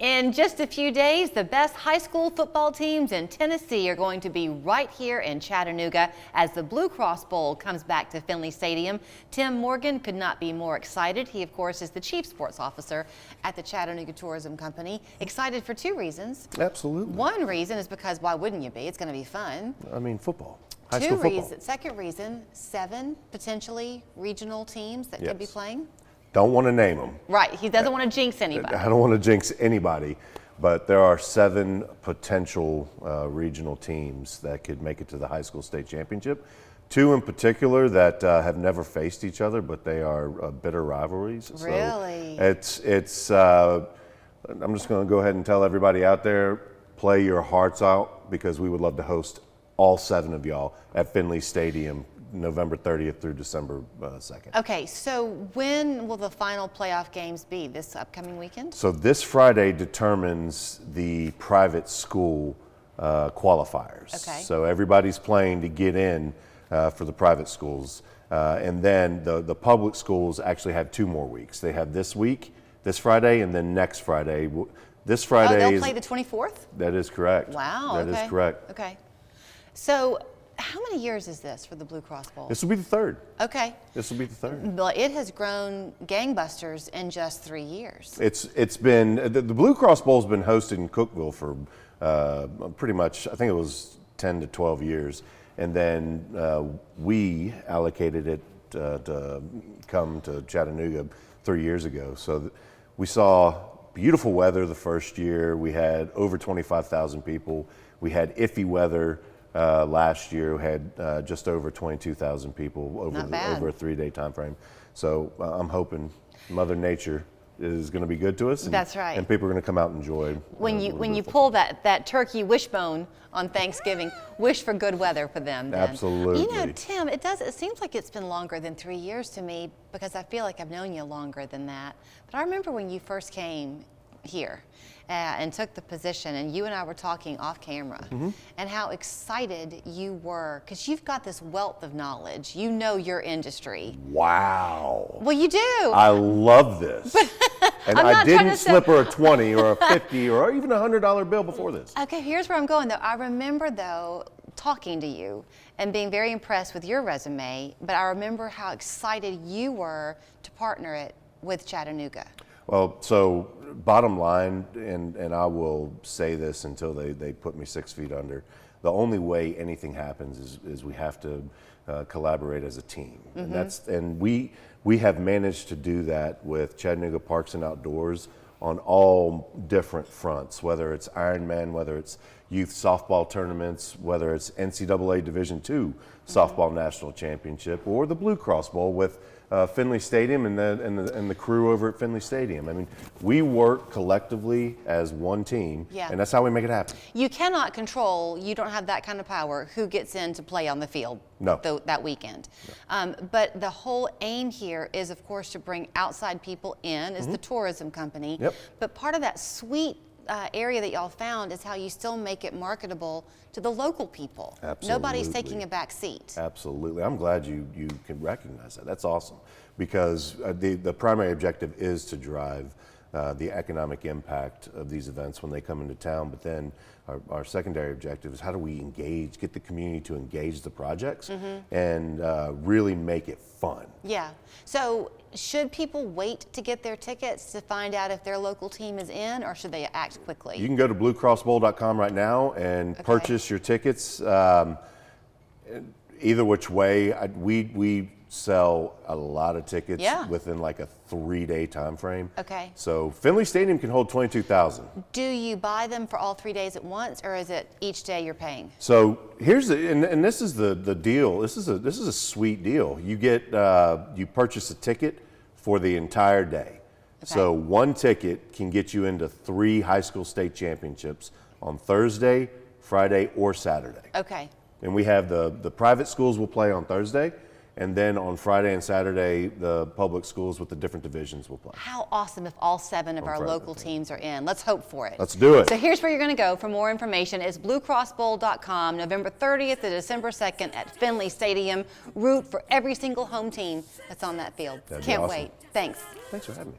In just a few days, the best high school football teams in Tennessee are going to be right here in Chattanooga as the Blue Cross Bowl comes back to Finley Stadium. Tim Morgan could not be more excited. He, of course, is the Chief Sports Officer at the Chattanooga Tourism Company. Excited for two reasons. Absolutely. One reason is because why wouldn't you be? It's going to be fun. I mean, football. High school football. Second reason, 7 potentially regional teams that could be playing. Don't want to name them. Right, he doesn't want to jinx anybody. I don't want to jinx anybody, but there are 7 potential regional teams that could make it to the high school state championship. 2 in particular that have never faced each other, but they are bitter rivalries. Really? So I'm just going to go ahead and tell everybody out there, play your hearts out, because we would love to host all 7 of y'all at Finley Stadium November 30th through December 2nd. Okay, so when will the final playoff games be? This upcoming weekend? So this Friday determines the private school qualifiers. Okay. So everybody's playing to get in for the private schools. And then the public schools actually have 2 more weeks. They have this week, this Friday, and then next Friday. This Friday they'll play the 24th? That is correct. Wow, That is correct. Okay. So how many years is this for the Blue Cross Bowl? This will be the 3rd. Okay. This will be the 3rd. Well, it has grown gangbusters in just 3 years. It's been, the Blue Cross Bowl's been hosted in Cookeville for pretty much, I think it was 10 to 12 years. And then we allocated it to come to Chattanooga 3 years ago. So we saw beautiful weather the first year. We had over 25,000 people. We had iffy weather. Last year, we had just over 22,000 people over a 3-day time frame. So I'm hoping Mother Nature is going to be good to us. And, that's right. And people are going to come out and enjoy. When you pull that turkey wishbone on Thanksgiving, wish for good weather for them. Then. Absolutely. You know, Tim, it seems like it's been longer than 3 years to me, because I feel like I've known you longer than that. But I remember when you first came here and took the position, and you and I were talking off camera, and how excited you were, because you've got this wealth of knowledge. You know your industry. Wow. Well, you do. I love this. And I didn't slip her a 20 or a 50 or even a $100 bill before this. Okay, here's where I'm going, though. I remember, though, talking to you and being very impressed with your resume, but I remember how excited you were to partner it with Chattanooga. Well, so bottom line, and I will say this until they put me 6 feet under, the only way anything happens is we have to collaborate as a team. And we have managed to do that with Chattanooga Parks and Outdoors on all different fronts, whether it's Ironman, whether it's youth softball tournaments, whether it's NCAA Division II softball national championship, or the Blue Cross Bowl with Finley Stadium and the crew over at Finley Stadium. I mean, we work collectively as one team, and that's how we make it happen. You cannot control, you don't have that kind of power, who gets in to play on the field that weekend. No. But the whole aim here is, of course, to bring outside people in as the tourism company. Yep. But part of that sweet area that y'all found is how you still make it marketable to the local people. Absolutely. Nobody's taking a back seat. Absolutely. I'm glad you can recognize that. That's awesome, because the primary objective is to drive the economic impact of these events when they come into town. But then our secondary objective is how do we get the community to engage the projects and really make it fun. Yeah. So should people wait to get their tickets to find out if their local team is in, or should they act quickly? You can go to bluecrossbowl.com right now and purchase your tickets. Either which way, we sell a lot of tickets within like a 3-day time frame. Okay. So Finley Stadium can hold 22,000. Do you buy them for all 3 days at once, or is it each day you're paying? So here's and this is the deal. This is a sweet deal. You get you purchase a ticket for the entire day. Okay. So one ticket can get you into 3 high school state championships on Thursday, Friday, or Saturday. Okay. And we have the private schools will play on Thursday, and then on Friday and Saturday, the public schools with the different divisions will play. How awesome if all 7 of our local teams are in. Let's hope for it. Let's do it. So here's where you're going to go for more information. It's bluecrossbowl.com, November 30th to December 2nd at Finley Stadium. Root for every single home team that's on that field. That'd Can't be awesome. wait. Thanks. Thanks for having me.